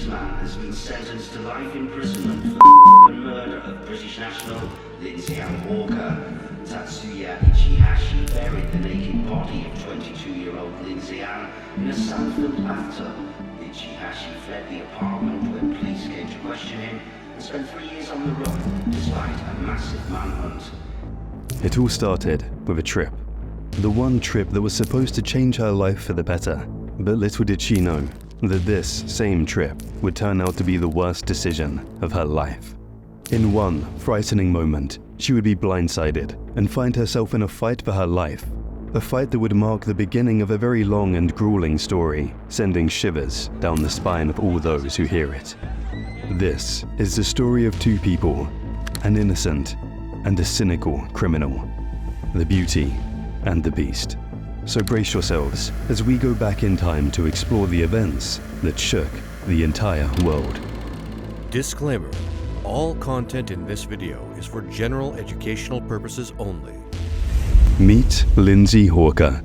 policeman has been sentenced to life imprisonment for the murder of British national Lindsay Hawker. Tatsuya Ichihashi buried the naked body of 22-year-old Lindsay Ann in a sand-filled bathtub. Ichihashi fled the apartment when police came to question him and spent 3 years on the run despite a massive manhunt. It all started with a trip. The one trip that was supposed to change her life for the better. But little did she know that this same trip would turn out to be the worst decision of her life. In one frightening moment, she would be blindsided and find herself in a fight for her life. A fight that would mark the beginning of a very long and grueling story, sending shivers down the spine of all those who hear it. This is the story of two people, an innocent and a cynical criminal, the Beauty and the Beast. So brace yourselves as we go back in time to explore the events that shook the entire world. Disclaimer: all content in this video is for general educational purposes only. Meet Lindsay Hawker.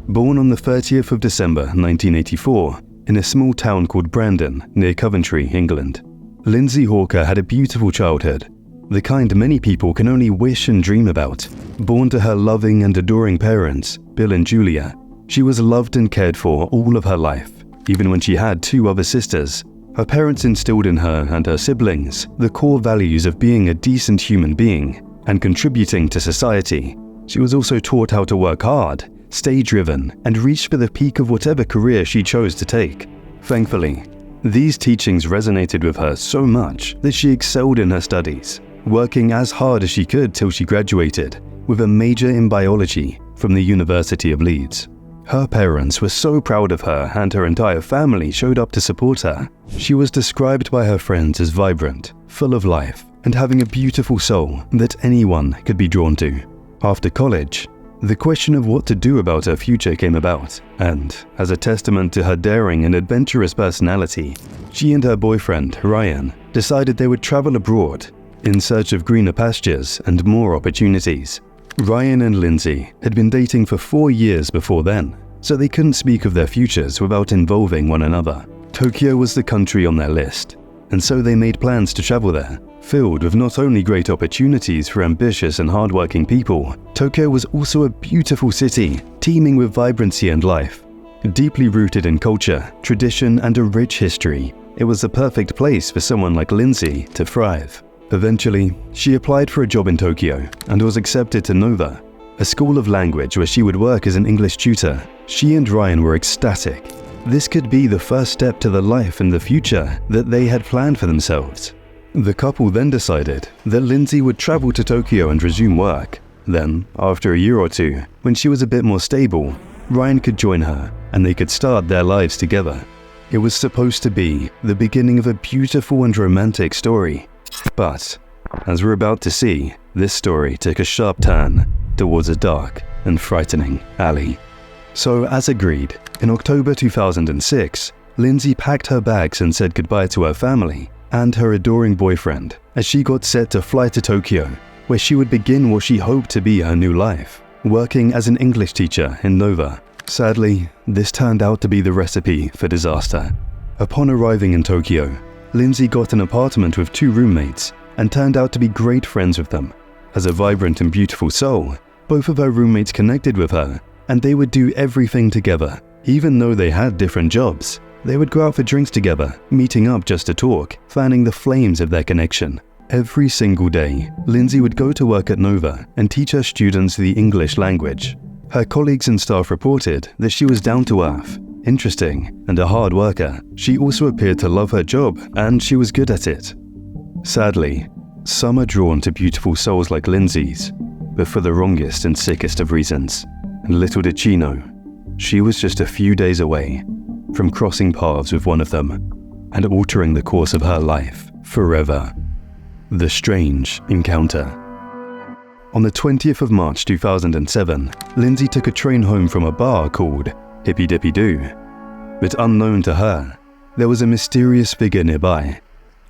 Born on the 30th of December 1984 in a small town called Brandon near Coventry, England. Lindsay Hawker had a beautiful childhood, the kind many people can only wish and dream about. Born to her loving and adoring parents, Bill and Julia, she was loved and cared for all of her life. Even when she had two other sisters, her parents instilled in her and her siblings the core values of being a decent human being and contributing to society. She was also taught how to work hard, stay driven, and reach for the peak of whatever career she chose to take. Thankfully, these teachings resonated with her so much that she excelled in her studies, working as hard as she could till she graduated with a major in biology from the University of Leeds. Her parents were so proud of her and her entire family showed up to support her. She was described by her friends as vibrant, full of life, and having a beautiful soul that anyone could be drawn to. After college, the question of what to do about her future came about, and as a testament to her daring and adventurous personality, she and her boyfriend, Ryan, decided they would travel abroad in search of greener pastures and more opportunities. Ryan and Lindsay had been dating for 4 years before then, so they couldn't speak of their futures without involving one another. Tokyo was the country on their list, and so they made plans to travel there. Filled with not only great opportunities for ambitious and hardworking people, Tokyo was also a beautiful city, teeming with vibrancy and life. Deeply rooted in culture, tradition, and a rich history, it was the perfect place for someone like Lindsay to thrive. Eventually, she applied for a job in Tokyo and was accepted to Nova, a school of language where she would work as an English tutor. She and Ryan were ecstatic. This could be the first step to the life and the future that they had planned for themselves. The couple then decided that Lindsay would travel to Tokyo and resume work. Then, after a year or two, when she was a bit more stable, Ryan could join her and they could start their lives together. It was supposed to be the beginning of a beautiful and romantic story. But, as we're about to see, this story took a sharp turn towards a dark and frightening alley. So, as agreed, in October 2006, Lindsay packed her bags and said goodbye to her family and her adoring boyfriend as she got set to fly to Tokyo, where she would begin what she hoped to be her new life, working as an English teacher in Nova. Sadly, this turned out to be the recipe for disaster. Upon arriving in Tokyo, Lindsay got an apartment with 2 roommates and turned out to be great friends with them. As a vibrant and beautiful soul, both of her roommates connected with her, and they would do everything together. Even though they had different jobs, they would go out for drinks together, meeting up just to talk, fanning the flames of their connection. Every single day, Lindsay would go to work at Nova and teach her students the English language. Her colleagues and staff reported that she was down to earth, interesting, and a hard worker. She also appeared to love her job, and she was good at it. Sadly, some are drawn to beautiful souls like Lindsay's, but for the wrongest and sickest of reasons. And little did she know, she was just a few days away from crossing paths with one of them and altering the course of her life forever. The strange encounter. On the 20th of March 2007, Lindsay took a train home from a bar called Hippy Dippy Doo. But unknown to her, there was a mysterious figure nearby,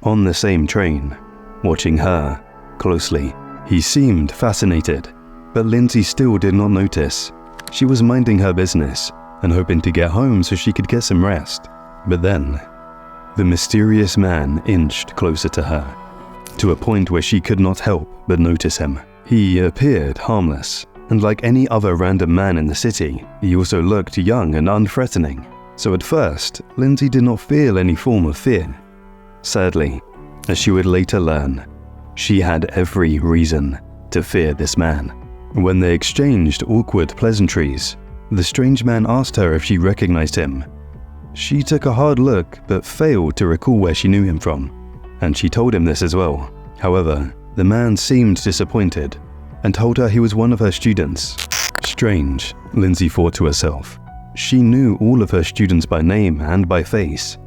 on the same train, watching her closely. He seemed fascinated, but Lindsay still did not notice. She was minding her business and hoping to get home so she could get some rest. But then, The mysterious man inched closer to her, to a point where she could not help but notice him. He appeared harmless, and like any other random man in the city, he also looked young and unthreatening. So at first, Lindsay did not feel any form of fear. Sadly, as she would later learn, she had every reason to fear this man. When they exchanged awkward pleasantries, the strange man asked her if she recognized him. She took a hard look but failed to recall where she knew him from, and she told him this as well. However, the man seemed disappointed and told her he was one of her students. Strange, Lindsay thought to herself. She knew all of her students by name and by face,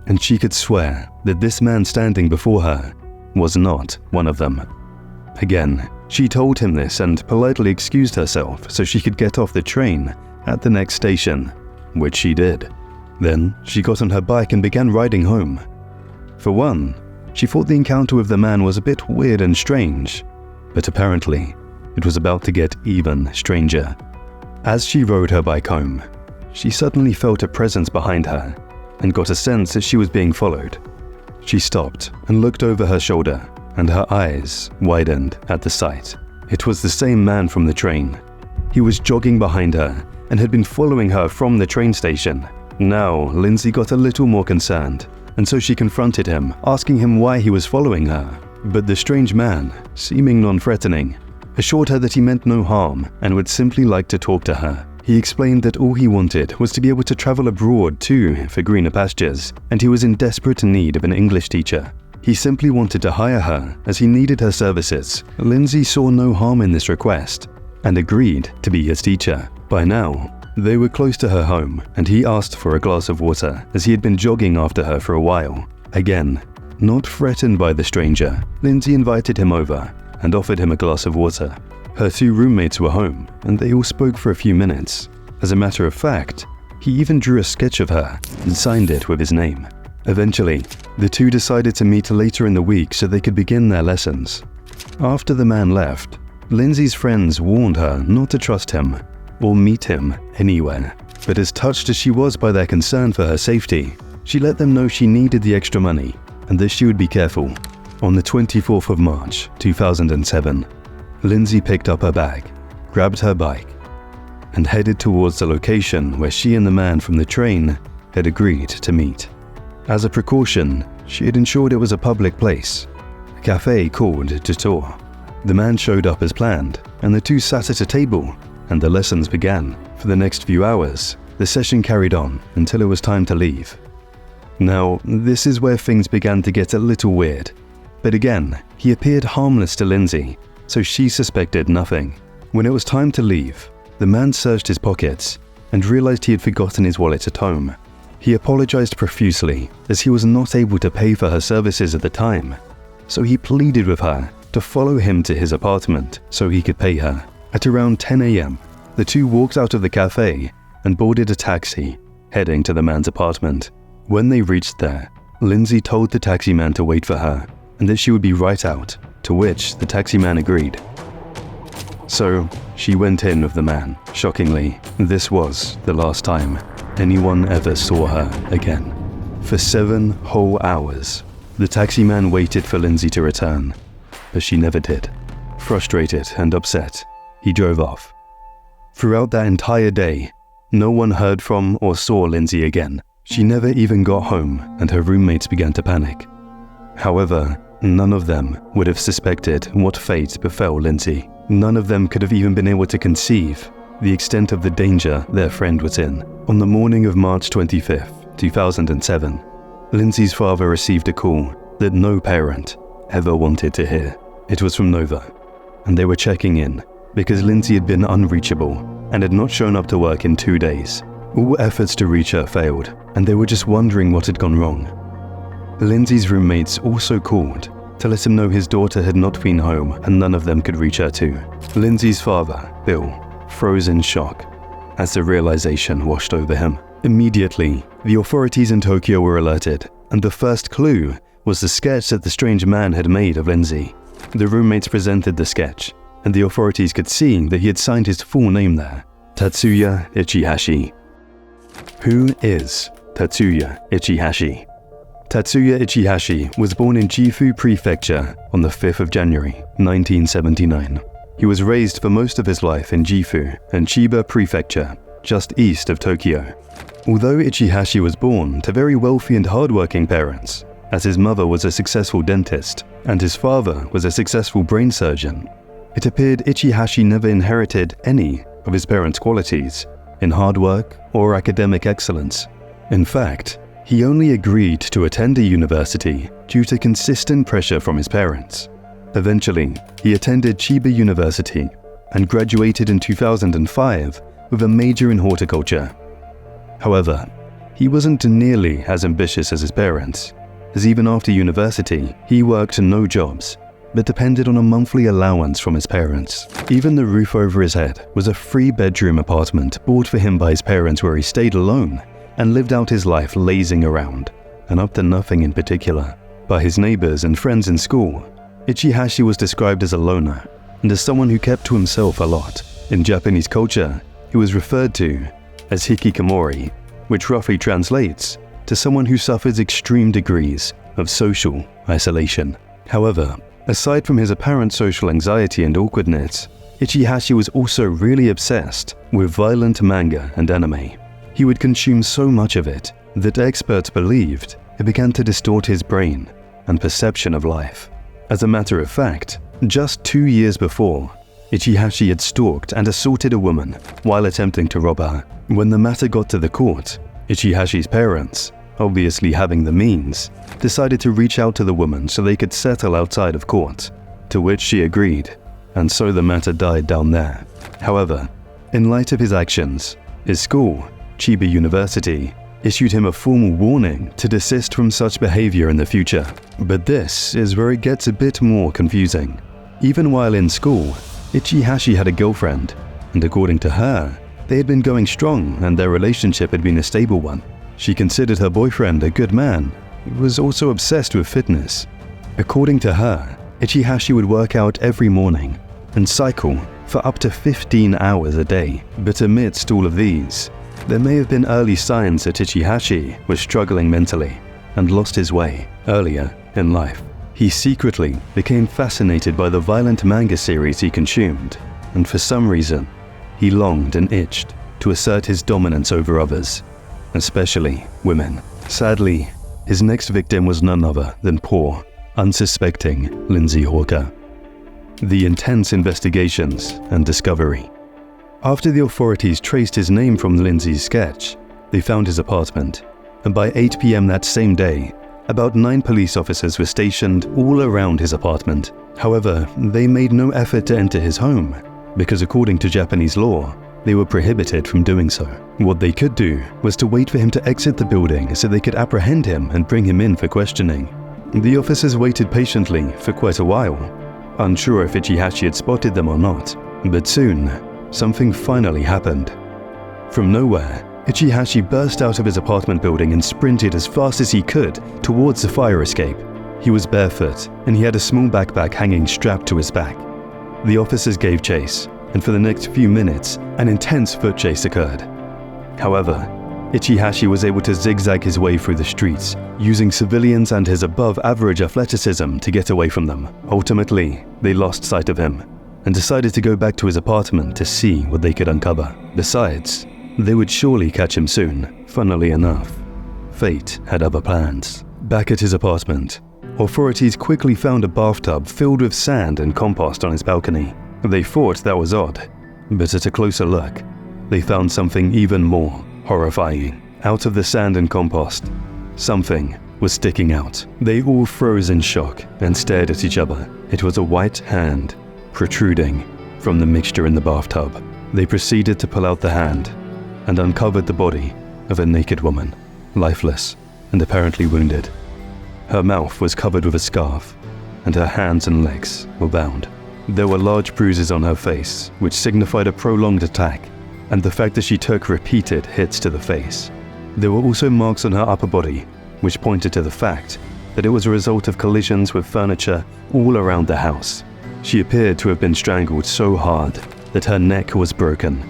and she could swear that this man standing before her was not one of them. Again, she told him this and politely excused herself so she could get off the train at the next station, which she did. Then she got on her bike and began riding home. For one, she thought the encounter with the man was a bit weird and strange, but apparently it was about to get even stranger. As she rode her bike home, she suddenly felt a presence behind her and got a sense that she was being followed. She stopped and looked over her shoulder, and her eyes widened at the sight. It was the same man from the train. He was jogging behind her and had been following her from the train station. Now, Lindsay got a little more concerned, and so she confronted him, asking him why he was following her. But the strange man, seeming non-threatening, assured her that he meant no harm and would simply like to talk to her. He explained that all he wanted was to be able to travel abroad too for greener pastures, and he was in desperate need of an English teacher. He simply wanted to hire her as he needed her services. Lindsay saw no harm in this request and agreed to be his teacher. By now, they were close to her home, and he asked for a glass of water as he had been jogging after her for a while. Again, not threatened by the stranger, Lindsay invited him over and offered him a glass of water. Her two roommates were home, and they all spoke for a few minutes. As a matter of fact, he even drew a sketch of her and signed it with his name. Eventually, the two decided to meet later in the week so they could begin their lessons. After the man left, Lindsay's friends warned her not to trust him or meet him anywhere. But as touched as she was by their concern for her safety, she let them know she needed the extra money and that she would be careful. On the 24th of March, 2007, Lindsay picked up her bag, grabbed her bike, and headed towards the location where she and the man from the train had agreed to meet. As a precaution, she had ensured it was a public place, a cafe called Detour. The man showed up as planned, and the two sat at a table, and the lessons began. For the next few hours, the session carried on until it was time to leave. Now, this is where things began to get a little weird. But again, he appeared harmless to Lindsay, so she suspected nothing. When it was time to leave, the man searched his pockets and realized he had forgotten his wallet at home. He apologized profusely as he was not able to pay for her services at the time, so he pleaded with her to follow him to his apartment so he could pay her. At around 10 a.m., the two walked out of the cafe and boarded a taxi, heading to the man's apartment. When they reached there, Lindsay told the taxi man to wait for her and that she would be right out, to which the taxi man agreed. So, she went in with the man. Shockingly, this was the last time anyone ever saw her again. For 7 whole hours, the taxi man waited for Lindsay to return, but she never did. Frustrated and upset, he drove off. Throughout that entire day, no one heard from or saw Lindsay again. She never even got home, and her roommates began to panic. However, none of them would have suspected what fate befell Lindsay. None of them could have even been able to conceive the extent of the danger their friend was in. On the morning of March 25th, 2007, Lindsay's father received a call that no parent ever wanted to hear. It was from Nova, and they were checking in because Lindsay had been unreachable and had not shown up to work in 2 days. All efforts to reach her failed, and they were just wondering what had gone wrong. Lindsay's roommates also called to let him know his daughter had not been home and none of them could reach her too. Lindsay's father, Bill, froze in shock as the realization washed over him. Immediately, the authorities in Tokyo were alerted, and the first clue was the sketch that the strange man had made of Lindsay. The roommates presented the sketch, and the authorities could see that he had signed his full name there, Tatsuya Ichihashi. Who is Tatsuya Ichihashi? Tatsuya Ichihashi was born in Gifu Prefecture on the 5th of January, 1979. He was raised for most of his life in Gifu and Chiba Prefecture, just east of Tokyo. Although Ichihashi was born to very wealthy and hardworking parents, as his mother was a successful dentist and his father was a successful brain surgeon, it appeared Ichihashi never inherited any of his parents' qualities in hard work or academic excellence. In fact, he only agreed to attend a university due to consistent pressure from his parents. Eventually, he attended Chiba University and graduated in 2005 with a major in horticulture. However, he wasn't nearly as ambitious as his parents, as even after university, he worked no jobs, but depended on a monthly allowance from his parents. Even the roof over his head was a 3-bedroom apartment bought for him by his parents where he stayed alone and lived out his life lazing around, and up to nothing in particular. By his neighbors and friends in school, Ichihashi was described as a loner and as someone who kept to himself a lot. In Japanese culture, he was referred to as hikikomori, which roughly translates to someone who suffers extreme degrees of social isolation. However, aside from his apparent social anxiety and awkwardness, Ichihashi was also really obsessed with violent manga and anime. He would consume so much of it that experts believed it began to distort his brain and perception of life. As a matter of fact, just 2 years before, Ichihashi had stalked and assaulted a woman while attempting to rob her. When the matter got to the court, Ichihashi's parents, obviously having the means, decided to reach out to the woman so they could settle outside of court, to which she agreed, and so the matter died down there. However, in light of his actions, his school, Chiba University, issued him a formal warning to desist from such behavior in the future. But this is where it gets a bit more confusing. Even while in school, Ichihashi had a girlfriend, and according to her, they had been going strong and their relationship had been a stable one. She considered her boyfriend a good man, who was also obsessed with fitness. According to her, Ichihashi would work out every morning and cycle for up to 15 hours a day. But amidst all of these, there may have been early signs that Ichihashi was struggling mentally and lost his way earlier in life. He secretly became fascinated by the violent manga series he consumed, and for some reason, he longed and itched to assert his dominance over others, especially women. Sadly, his next victim was none other than poor, unsuspecting Lindsay Hawker. The intense investigations and discovery. After the authorities traced his name from Lindsay's sketch, they found his apartment, and by 8 p.m. that same day, about 9 police officers were stationed all around his apartment. However, they made no effort to enter his home, because according to Japanese law, they were prohibited from doing so. What they could do was to wait for him to exit the building so they could apprehend him and bring him in for questioning. The officers waited patiently for quite a while, unsure if Ichihashi had spotted them or not, but soon, something finally happened. From nowhere, Ichihashi burst out of his apartment building and sprinted as fast as he could towards the fire escape. He was barefoot, and he had a small backpack hanging strapped to his back. The officers gave chase, and for the next few minutes, an intense foot chase occurred. However, Ichihashi was able to zigzag his way through the streets, using civilians and his above-average athleticism to get away from them. Ultimately, they lost sight of him, and decided to go back to his apartment to see what they could uncover. Besides, they would surely catch him soon. Funnily enough, fate had other plans. Back at his apartment, authorities quickly found a bathtub filled with sand and compost on his balcony. They thought that was odd, but at a closer look, they found something even more horrifying. Out of the sand and compost, something was sticking out. They all froze in shock and stared at each other. It was a white hand protruding from the mixture in the bathtub. They proceeded to pull out the hand and uncovered the body of a naked woman, lifeless and apparently wounded. Her mouth was covered with a scarf, and her hands and legs were bound. There were large bruises on her face, which signified a prolonged attack, and the fact that she took repeated hits to the face. There were also marks on her upper body, which pointed to the fact that it was a result of collisions with furniture all around the house. She appeared to have been strangled so hard that her neck was broken.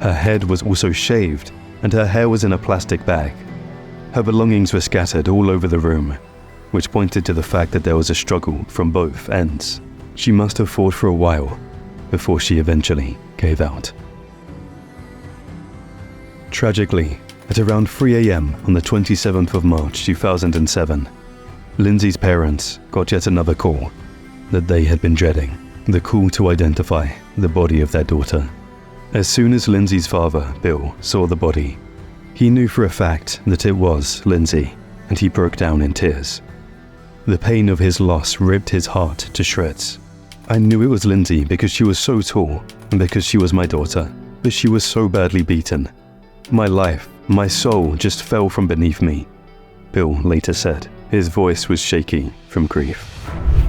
Her head was also shaved, and her hair was in a plastic bag. Her belongings were scattered all over the room, which pointed to the fact that there was a struggle from both ends. She must have fought for a while before she eventually gave out. Tragically, at around 3 a.m. on the 27th of March 2007, Lindsay's parents got yet another call that they had been dreading, the call to identify the body of their daughter. As soon as Lindsay's father, Bill, saw the body, he knew for a fact that it was Lindsay, and he broke down in tears. The pain of his loss ripped his heart to shreds. I knew it was Lindsay because she was so tall and because she was my daughter, but she was so badly beaten. My life, my soul just fell from beneath me, Bill later said. His voice was shaky from grief.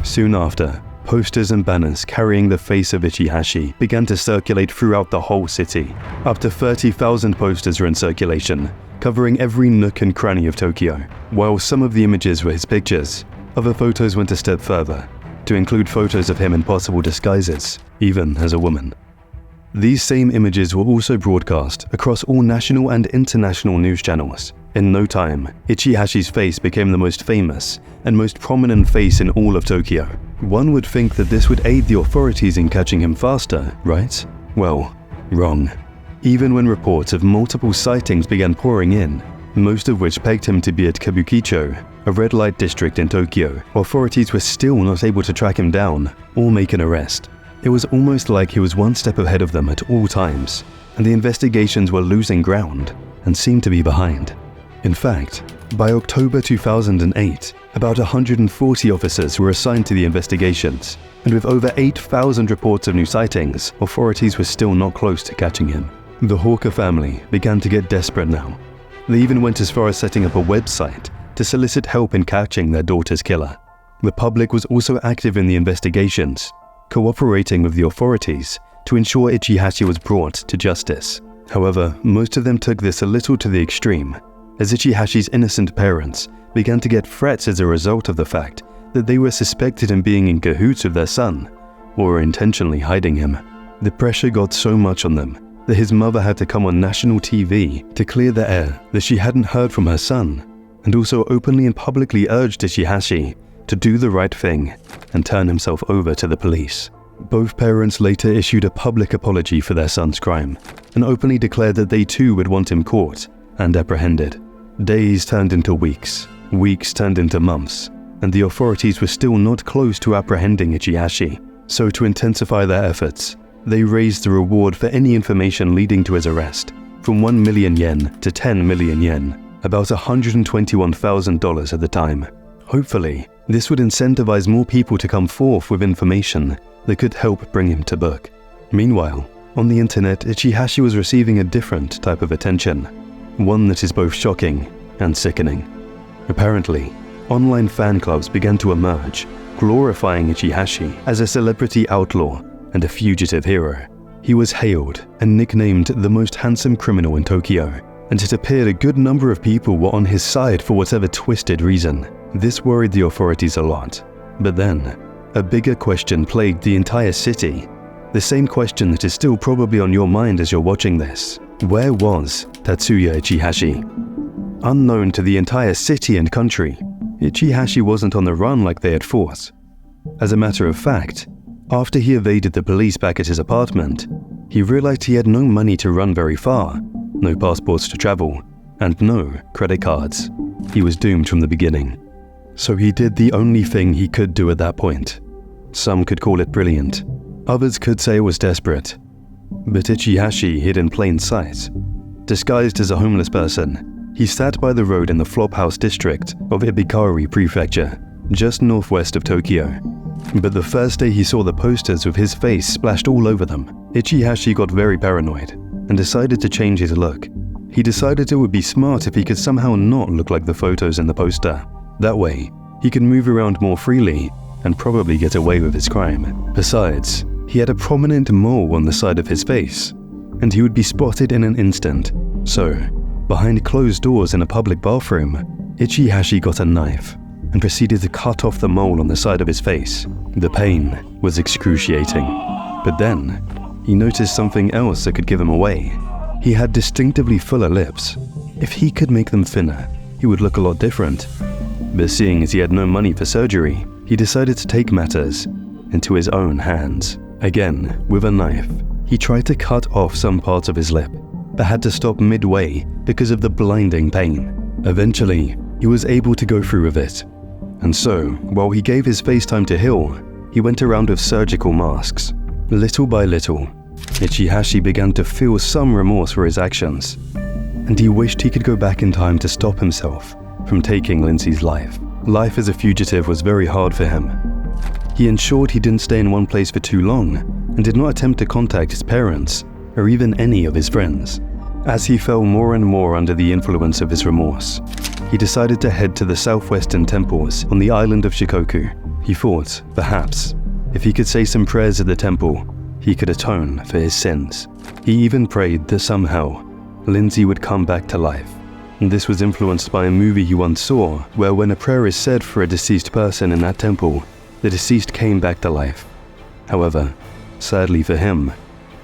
Soon after, posters and banners carrying the face of Ichihashi began to circulate throughout the whole city. Up to 30,000 posters were in circulation, covering every nook and cranny of Tokyo. While some of the images were his pictures, other photos went a step further, to include photos of him in possible disguises, even as a woman. These same images were also broadcast across all national and international news channels. In no time, Ichihashi's face became the most famous and most prominent face in all of Tokyo. One would think that this would aid the authorities in catching him faster, right? Well, wrong. Even when reports of multiple sightings began pouring in, most of which pegged him to be at Kabukicho, a red light district in Tokyo, authorities were still not able to track him down or make an arrest. It was almost like he was one step ahead of them at all times, and the investigations were losing ground and seemed to be behind. In fact, by October 2008, about 140 officers were assigned to the investigations, and with over 8,000 reports of new sightings, authorities were still not close to catching him. The Hawker family began to get desperate now. They even went as far as setting up a website to solicit help in catching their daughter's killer. The public was also active in the investigations, cooperating with the authorities to ensure Ichihashi was brought to justice. However, most of them took this a little to the extreme, as Ichihashi's innocent parents began to get threats as a result of the fact that they were suspected in being in cahoots with their son, or were intentionally hiding him. The pressure got so much on them that his mother had to come on national TV to clear the air that she hadn't heard from her son, and also openly and publicly urged Ichihashi to do the right thing and turn himself over to the police. Both parents later issued a public apology for their son's crime, and openly declared that they too would want him caught and apprehended. Days turned into weeks, weeks turned into months, and the authorities were still not close to apprehending Ichihashi. So to intensify their efforts, they raised the reward for any information leading to his arrest from 1 million yen to 10 million yen, about $121,000 at the time. Hopefully, this would incentivize more people to come forth with information that could help bring him to book. Meanwhile, on the internet, Ichihashi was receiving a different type of attention, one that is both shocking and sickening. Apparently, online fan clubs began to emerge, glorifying Ichihashi as a celebrity outlaw and a fugitive hero. He was hailed and nicknamed the most handsome criminal in Tokyo, and it appeared a good number of people were on his side for whatever twisted reason. This worried the authorities a lot. But then, a bigger question plagued the entire city. The same question that is still probably on your mind as you're watching this. Where was Tatsuya Ichihashi? Unknown to the entire city and country, Ichihashi wasn't on the run like they had thought. As a matter of fact, after he evaded the police back at his apartment, he realized he had no money to run very far, no passports to travel, and no credit cards. He was doomed from the beginning. So he did the only thing he could do at that point. Some could call it brilliant, others could say it was desperate. But Ichihashi hid in plain sight. Disguised as a homeless person, he sat by the road in the Flophouse district of Ibikari Prefecture, just northwest of Tokyo. But the first day he saw the posters with his face splashed all over them, Ichihashi got very paranoid and decided to change his look. He decided it would be smart if he could somehow not look like the photos in the poster. That way, he could move around more freely and probably get away with his crime. Besides, he had a prominent mole on the side of his face, and he would be spotted in an instant. So, behind closed doors in a public bathroom, Ichihashi got a knife and proceeded to cut off the mole on the side of his face. The pain was excruciating. But then, he noticed something else that could give him away. He had distinctively fuller lips. If he could make them thinner, he would look a lot different. But seeing as he had no money for surgery, he decided to take matters into his own hands. Again, with a knife, he tried to cut off some parts of his lip, but had to stop midway because of the blinding pain. Eventually, he was able to go through with it. And so, while he gave his face time to heal, he went around with surgical masks. Little by little, Ichihashi began to feel some remorse for his actions, and he wished he could go back in time to stop himself from taking Lindsay's life. Life as a fugitive was very hard for him. He ensured he didn't stay in one place for too long and did not attempt to contact his parents or even any of his friends. As he fell more and more under the influence of his remorse, he decided to head to the southwestern temples on the island of Shikoku. He thought, perhaps, if he could say some prayers at the temple, he could atone for his sins. He even prayed that somehow, Lindsay would come back to life. And this was influenced by a movie he once saw, where when a prayer is said for a deceased person in that temple, the deceased came back to life. However, sadly for him,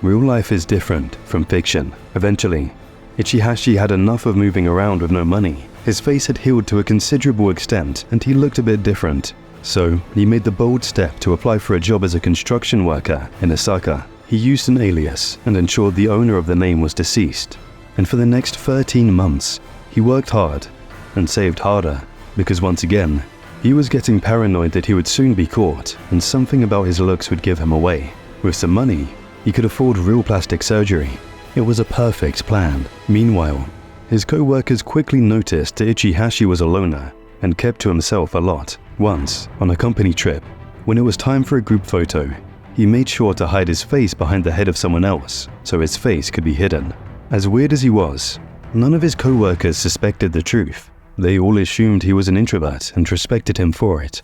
real life is different from fiction. Eventually, Ichihashi had enough of moving around with no money. His face had healed to a considerable extent and he looked a bit different. So, he made the bold step to apply for a job as a construction worker in Osaka. He used an alias and ensured the owner of the name was deceased. And for the next 13 months, he worked hard and saved harder because once again, he was getting paranoid that he would soon be caught and something about his looks would give him away. With some money, he could afford real plastic surgery. It was a perfect plan. Meanwhile, his co-workers quickly noticed that Ichihashi was a loner and kept to himself a lot. Once, on a company trip, when it was time for a group photo, he made sure to hide his face behind the head of someone else so his face could be hidden. As weird as he was, none of his co-workers suspected the truth. They all assumed he was an introvert and respected him for it.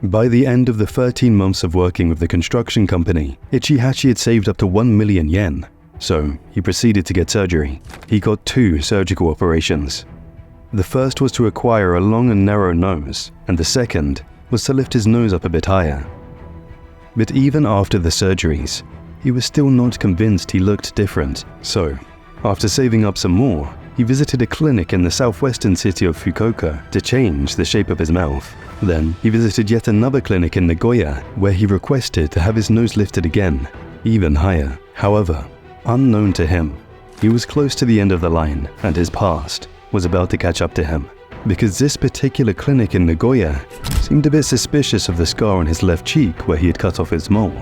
By the end of the 13 months of working with the construction company, Ichihashi had saved up to 1 million yen. So, he proceeded to get surgery. He got 2 surgical operations. The first was to acquire a long and narrow nose, and the second was to lift his nose up a bit higher. But even after the surgeries, he was still not convinced he looked different. So, after saving up some more, he visited a clinic in the southwestern city of Fukuoka to change the shape of his mouth. Then, he visited yet another clinic in Nagoya, where he requested to have his nose lifted again, even higher. However, unknown to him, he was close to the end of the line, and his past was about to catch up to him, because this particular clinic in Nagoya seemed a bit suspicious of the scar on his left cheek where he had cut off his mole.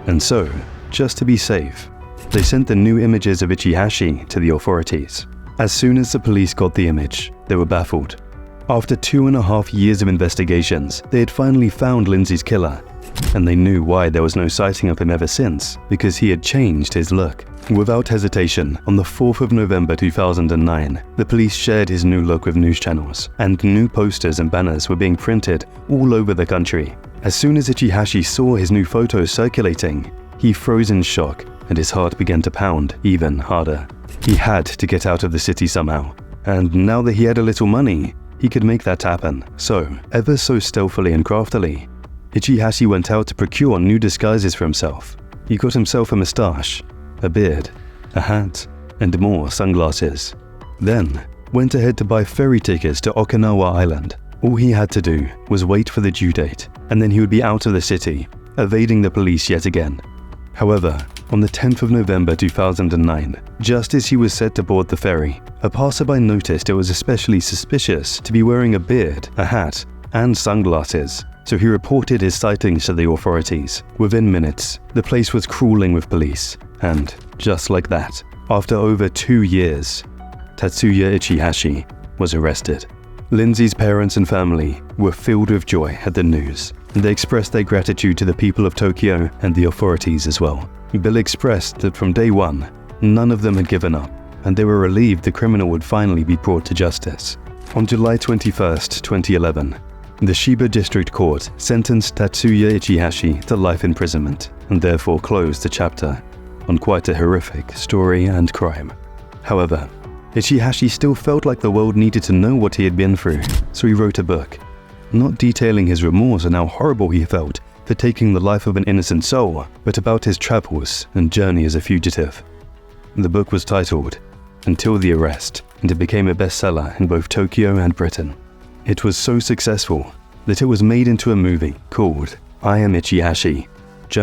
And so, just to be safe, they sent the new images of Ichihashi to the authorities. As soon as the police got the image, they were baffled. After 2.5 years of investigations, they had finally found Lindsay's killer, and they knew why there was no sighting of him ever since, because he had changed his look. Without hesitation, on the 4th of November 2009, the police shared his new look with news channels, and new posters and banners were being printed all over the country. As soon as Ichihashi saw his new photos circulating, he froze in shock and his heart began to pound even harder. He had to get out of the city somehow, and now that he had a little money, he could make that happen. So, ever so stealthily and craftily, Ichihashi went out to procure new disguises for himself. He got himself a moustache, a beard, a hat, and more sunglasses. Then, went ahead to buy ferry tickets to Okinawa Island. All he had to do was wait for the due date, and then he would be out of the city, evading the police yet again. However, on the 10th of November 2009, just as he was set to board the ferry, a passerby noticed it was especially suspicious to be wearing a beard, a hat, and sunglasses. So he reported his sightings to the authorities. Within minutes, the place was crawling with police. And just like that, after over 2 years, Tatsuya Ichihashi was arrested. Lindsay's parents and family were filled with joy at the news, and they expressed their gratitude to the people of Tokyo and the authorities as well. Bill expressed that from day one, none of them had given up, and they were relieved the criminal would finally be brought to justice. On July 21st, 2011, the Shiba District Court sentenced Tatsuya Ichihashi to life imprisonment, and therefore closed the chapter on quite a horrific story and crime. However, Ichihashi still felt like the world needed to know what he had been through, so he wrote a book, not detailing his remorse and how horrible he felt for taking the life of an innocent soul, but about his travels and journey as a fugitive. The book was titled, Until the Arrest and it became a bestseller in both Tokyo and Britain. It was so successful that it was made into a movie called I Am Ichihashi,